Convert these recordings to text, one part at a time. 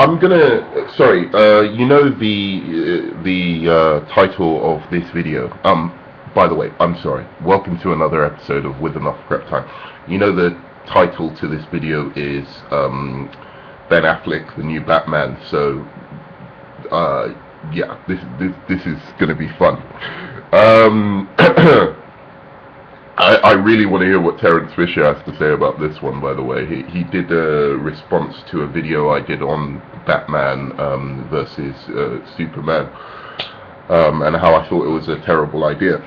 I'm gonna. Sorry. You know the title of this video. By the way, I'm sorry. Welcome to another episode of With Enough Prep Time. You know the title to this video is Ben Affleck, the new Batman. So, yeah, this is gonna be fun. I really want to hear what Terence Fisher has to say about this one, by the way. He did a response to a video I did on Batman versus Superman, and how I thought it was a terrible idea.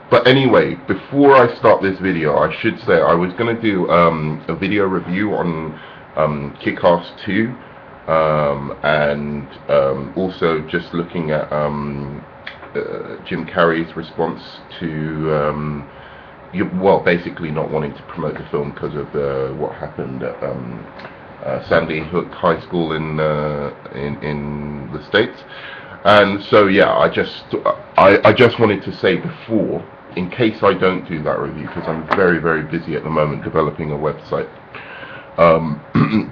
But anyway, before I start this video, I should say I was going to do a video review on Kick-Ass 2, and also just looking at Jim Carrey's response to well, basically not wanting to promote the film because of what happened at Sandy Hook High School in the States. And so yeah, I just wanted to say before, in case I don't do that review, because I'm very busy at the moment developing a website,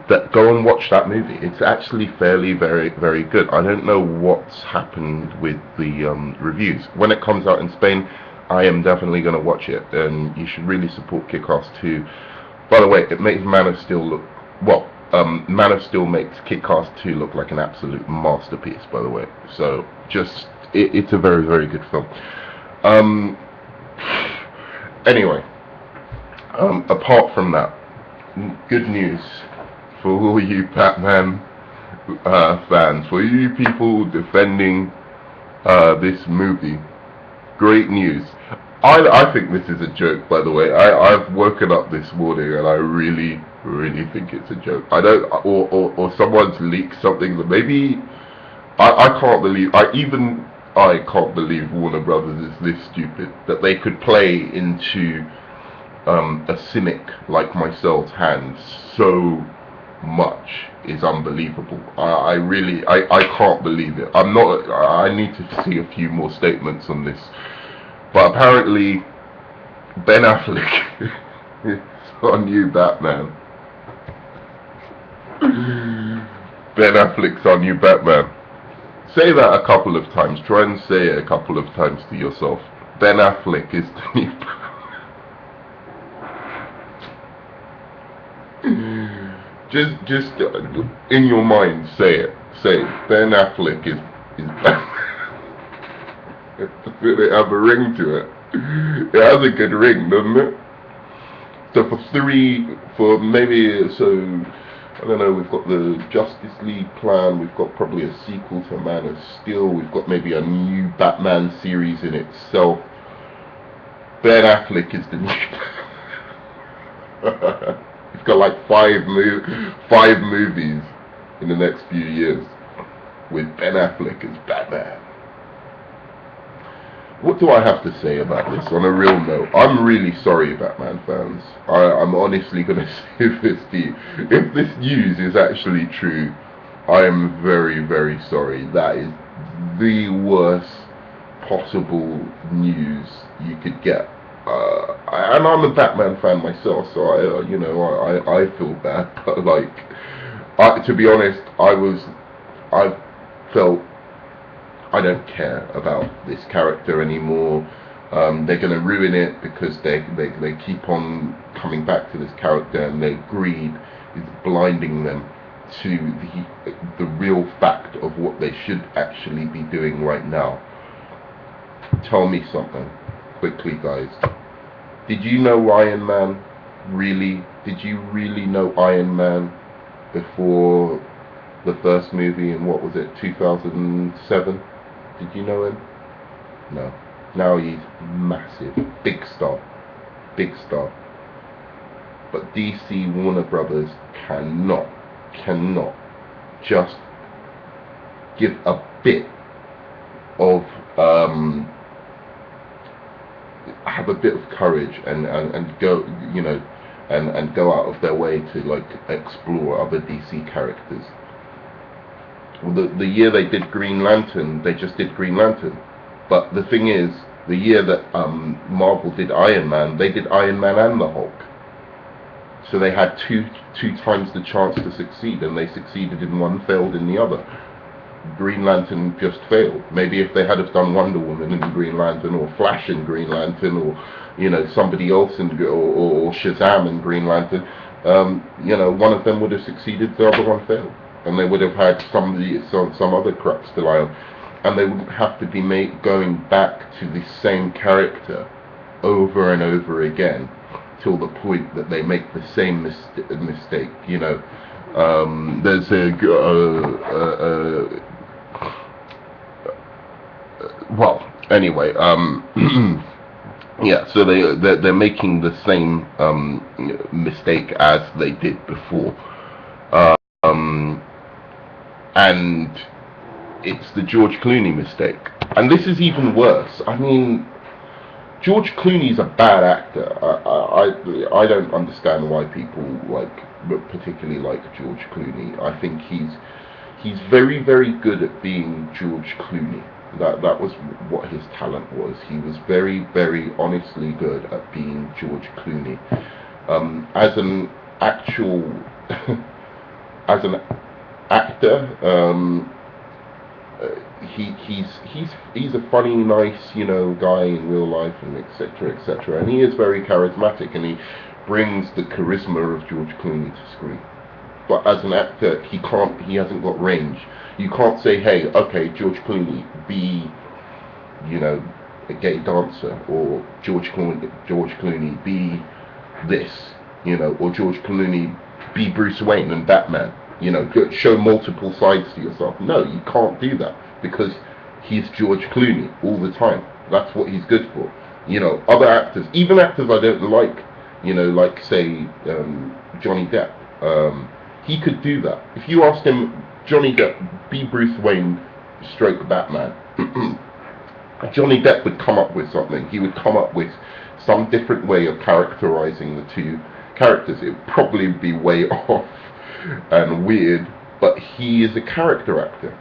that go and watch that movie. It's actually fairly very good. I don't know what's happened with the reviews. When it comes out in Spain, I am definitely going to watch it, and you should really support Kick-Ass 2. By the way, it makes Man of Steel look, well, Man of Steel makes Kick-Ass 2 look like an absolute masterpiece, by the way. So just it's a very good film. Anyway, apart from that, good news for all you Batman fans, for you people defending this movie. Great news. I think this is a joke, by the way. I've woken up this morning and I really think it's a joke. I don't, or someone's leaked something that maybe I can't believe. I can't believe Warner Brothers is this stupid that they could play into a cynic like myself's hands so much is unbelievable. I really can't believe it. I need to see a few more statements on this. But apparently Ben Affleck is our new Batman. Ben Affleck's our new Batman. Say that a couple of times. Try and say it a couple of times to yourself. Ben Affleck is the new Batman. Just in your mind, say it. Say it. Ben Affleck is Batman. Does it have a ring to it? It has a good ring, doesn't it? So I don't know, we've got the Justice League plan, we've got probably a sequel to Man of Steel, we've got maybe a new Batman series in itself. Ben Affleck is the new He's got like five movies in the next few years with Ben Affleck as Batman. What do I have to say about this on a real note? I'm really sorry, Batman fans. I'm honestly going to say this to you. If this news is actually true, I am very sorry. That is the worst possible news you could get. And I'm a Batman fan myself, so I feel bad. But like, to be honest, I felt I don't care about this character anymore. They're going to ruin it because they keep on coming back to this character, and their greed is blinding them to the real fact of what they should actually be doing right now. Tell me something quickly, guys. Did you know Iron Man? Really? Did you really know Iron Man before the first movie in, what was it, 2007? Did you know him? No. Now he's massive. Big star. But DC Warner Brothers cannot just give a bit of have a bit of courage and go, and go out of their way to like explore other DC characters. The year they did Green Lantern, they just did Green Lantern. But the thing is, the year that Marvel did Iron Man, they did Iron Man and the Hulk. So they had two times the chance to succeed, and they succeeded in one, failed in the other. Green Lantern just failed. Maybe if they had have done Wonder Woman in Green Lantern, or Flash in Green Lantern, or somebody else in, or Shazam in Green Lantern, one of them would have succeeded, the other one failed, and they would have had some other crux to lie on, and they wouldn't have to be going back to the same character over and over again till the point that they make the same mistake. There's well, anyway, yeah, so they're making the same mistake as they did before, and it's the George Clooney mistake. And this is even worse. I mean, George Clooney's a bad actor. I don't understand why people particularly like George Clooney. I think he's very, very good at being George Clooney. That was what his talent was. He was very, very honestly good at being George Clooney. As an actual, as an actor, he's a funny, nice, guy in real life, and etc., etc. And he is very charismatic, and he brings the charisma of George Clooney to screen. But as an actor, he hasn't got range. You can't say, hey, okay, George Clooney, be, a gay dancer, or George Clooney, be this, or George Clooney, be Bruce Wayne and Batman. Show multiple sides to yourself. No, you can't do that, because he's George Clooney all the time. That's what he's good for. Other actors, even actors I don't like, like say Johnny Depp, he could do that. If you asked him, Johnny Depp, be Bruce Wayne stroke Batman, Johnny Depp would come up with something. He would come up with some different way of characterizing the two characters. It would probably be way off and weird, but he is a character actor.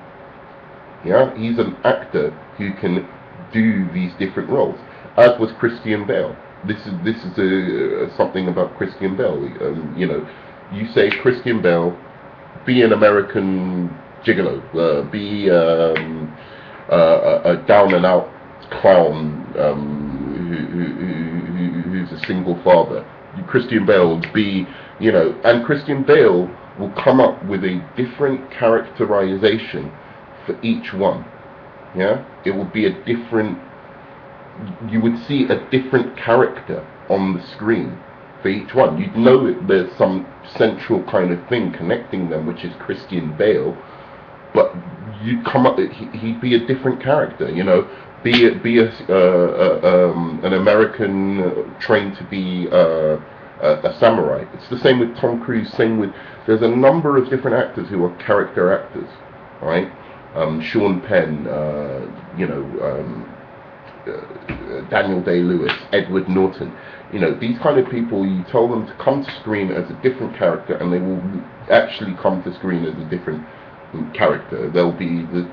Yeah, he's an actor who can do these different roles, as was Christian Bale. This is something about Christian Bale. You say Christian Bale, be an American gigolo, be a down and out clown who's a single father. Christian Bale would be, and Christian Bale will come up with a different characterization for each one. Yeah, it will be a different. You would see a different character on the screen for each one. You'd know that there's some central kind of thing connecting them, which is Christian Bale, but you'd come up. He'd be a different character. Be an American trained to be a samurai. It's the same with Tom Cruise. There's a number of different actors who are character actors, right? Sean Penn, Daniel Day-Lewis, Edward Norton. These kind of people, you tell them to come to screen as a different character, and they will actually come to screen as a different character. There'll be the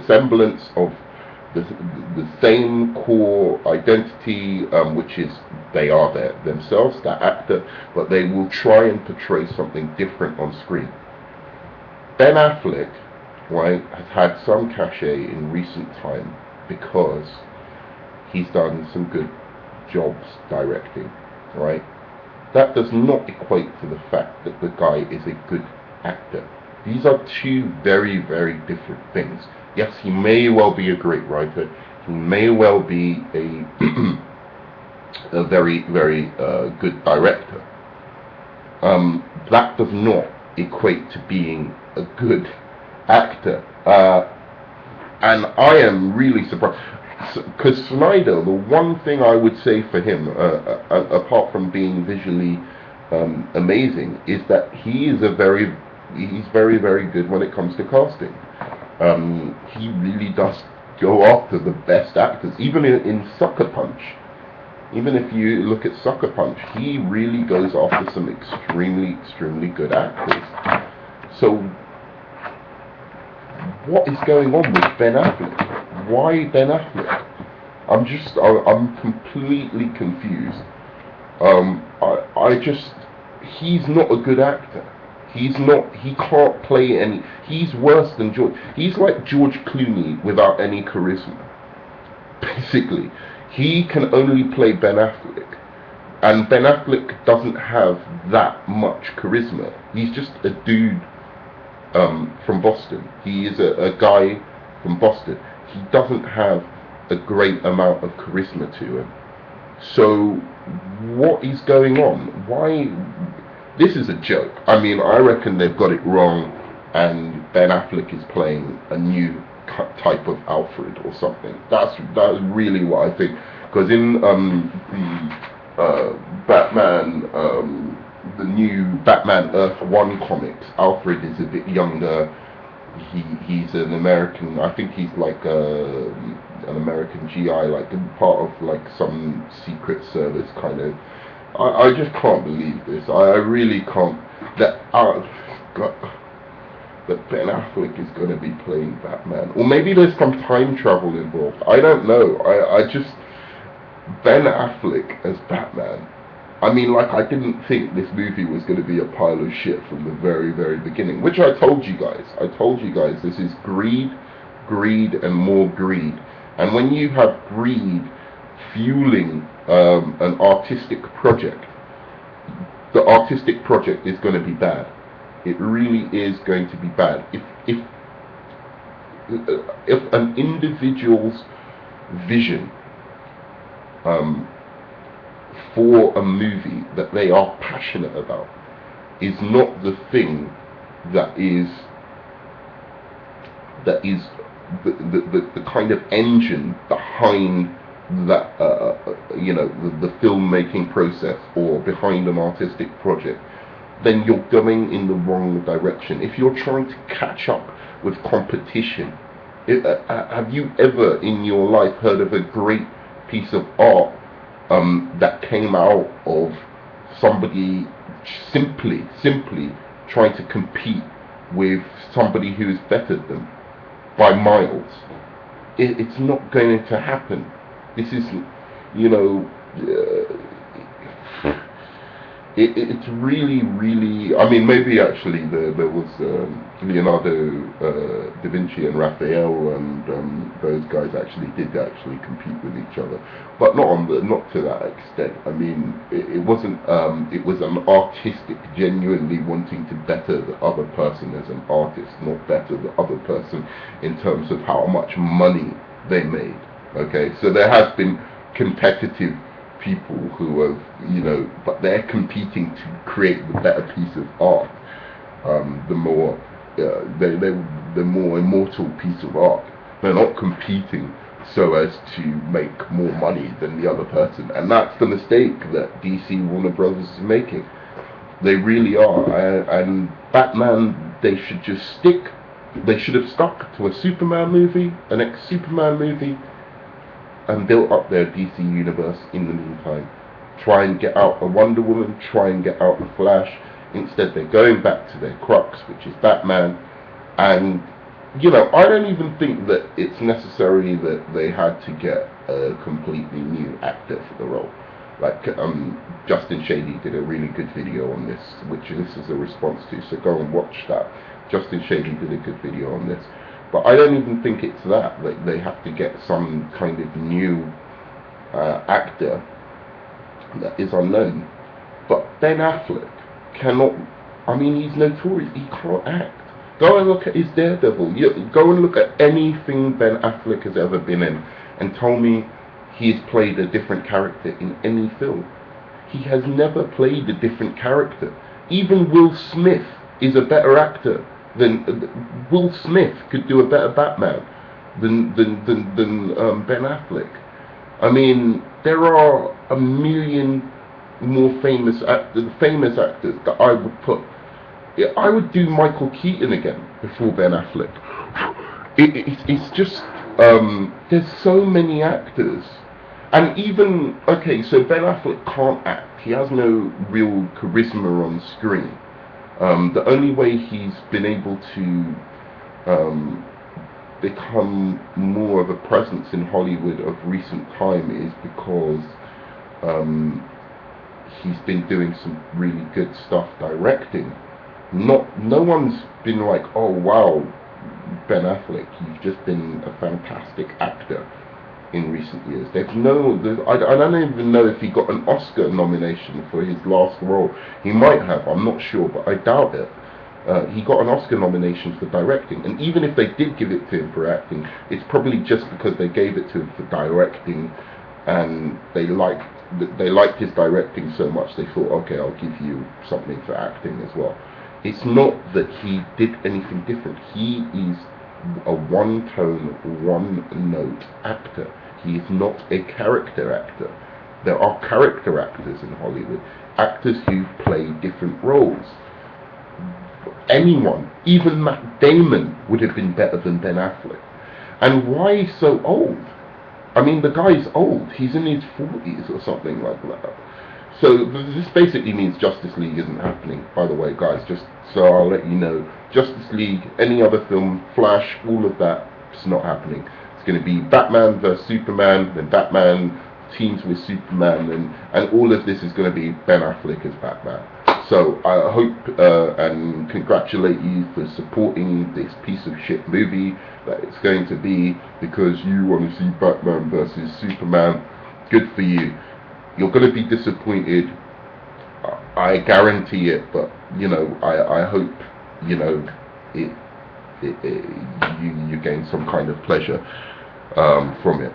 semblance of the same core identity, which is they are themselves, that actor, but they will try and portray something different on screen. Ben Affleck, right, has had some cachet in recent time because he's done some good jobs directing, right? That does not equate to the fact that the guy is a good actor. These are two very, very different things. Yes, he may well be a great writer. He may well be a a very, very good director. That does not equate to being a good actor. And I am really surprised. Because Snyder, the one thing I would say for him, apart from being visually amazing, is that he's very, very good when it comes to casting. He really does go after the best actors. Even in Sucker Punch, even if you look at Sucker Punch, he really goes after some extremely, extremely good actors. So, what is going on with Ben Affleck? Why Ben Affleck? I'm completely confused. he's not a good actor. He's not. He can't play any. He's worse than George. He's like George Clooney without any charisma. Basically, he can only play Ben Affleck, and Ben Affleck doesn't have that much charisma. He's just a dude from Boston. He is a guy from Boston. He doesn't have a great amount of charisma to him. So, what is going on? Why? This is a joke. I mean, I reckon they've got it wrong, and Ben Affleck is playing a new type of Alfred or something. That's really what I think. Because in the Batman, the new Batman Earth 1 comics, Alfred is a bit younger. He's an American. I think he's like an American GI, like part of like some secret service kind of. I just can't believe this. I really can't. That that Ben Affleck is going to be playing Batman, or maybe there's some time travel involved. I don't know. I just Ben Affleck as Batman. I mean, like, I didn't think this movie was going to be a pile of shit from the very, very beginning, which I told you guys. I told you guys this is greed, and more greed. And when you have greed fueling an artistic project, the artistic project is going to be bad. It really is going to be bad. If an individual's vision for a movie that they are passionate about is not the thing that is the kind of engine behind that the filmmaking process or behind an artistic project, then you're going in the wrong direction. If you're trying to catch up with competition, have you ever in your life heard of a great piece of art that came out of somebody simply trying to compete with somebody who is better than them by miles? It's not going to happen. This is, it's really. I mean, maybe actually there was Leonardo da Vinci and Raphael and those guys actually did compete with each other, but not to that extent. I mean, it wasn't. It was an artistic, genuinely wanting to better the other person as an artist, not better the other person in terms of how much money they made. Okay, so there has been competitive people who have, but they're competing to create the better piece of art, the more immortal piece of art. They're not competing so as to make more money than the other person, and that's the mistake that DC Warner Brothers is making. They really are. And Batman, they should have stuck to a Superman movie, an ex-Superman movie, and built up their DC universe in the meantime. Try and get out a Wonder Woman, try and get out a Flash. Instead, they're going back to their crux, which is Batman. And, I don't even think that it's necessary that they had to get a completely new actor for the role. Like, Justin Shady did a really good video on this, which this is a response to, so go and watch that. Justin Shady did a good video on this. But I don't even think it's that they have to get some kind of new actor that is unknown. But Ben Affleck cannot. I mean, he's notorious. He can't act. Go and look at his Daredevil. Go and look at anything Ben Affleck has ever been in, and tell me he has played a different character in any film. He has never played a different character. Even Will Smith is a better actor. Will Smith could do a better Batman than Ben Affleck. I mean, there are a million more famous actors that I would put. I would do Michael Keaton again before Ben Affleck. It's just there's so many actors, and even so Ben Affleck can't act. He has no real charisma on screen. The only way he's been able to become more of a presence in Hollywood of recent time is because he's been doing some really good stuff directing. No one's been like, oh wow, Ben Affleck, you've just been a fantastic actor in recent years. I don't even know if he got an Oscar nomination for his last role. He might have, I'm not sure, but I doubt it. He got an Oscar nomination for directing, and even if they did give it to him for acting, it's probably just because they gave it to him for directing, and they liked his directing so much they thought, okay, I'll give you something for acting as well. It's not that he did anything different. He is a one-tone, one-note actor. He is not a character actor. There are character actors in Hollywood, actors who play different roles. Anyone, even Matt Damon, would have been better than Ben Affleck. And why so old? I mean, the guy's old. He's in his 40s or something like that. So this basically means Justice League isn't happening, by the way, guys, just so I'll let you know. Justice League, any other film, Flash, all of that, it's not happening. It's going to be Batman vs Superman, then Batman teams with Superman, and all of this is going to be Ben Affleck as Batman. So I hope and congratulate you for supporting this piece of shit movie that it's going to be, because you want to see Batman versus Superman. Good for you. You're going to be disappointed, I guarantee it, but you know, I hope, you know, you gain some kind of pleasure from it.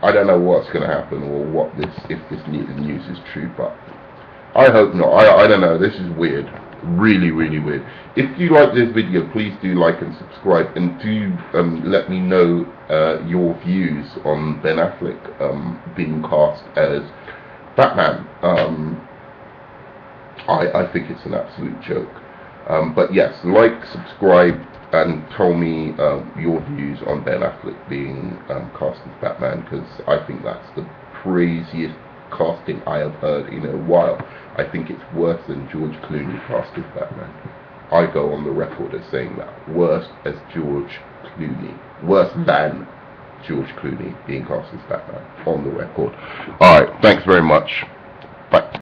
I don't know what's going to happen, or if this news is true, but I hope not. I don't know. This is weird. Really, really weird. If you like this video, please do like and subscribe, and do let me know your views on Ben Affleck being cast as Batman. I think it's an absolute joke. But yes, like, subscribe, and tell me your views on Ben Affleck being cast as Batman, because I think that's the craziest casting I have heard in a while. I think it's worse than George Clooney cast as Batman. I go on the record as saying that. Worse as George Clooney. Worse than George Clooney being cast as Batman. On the record. Alright, thanks very much.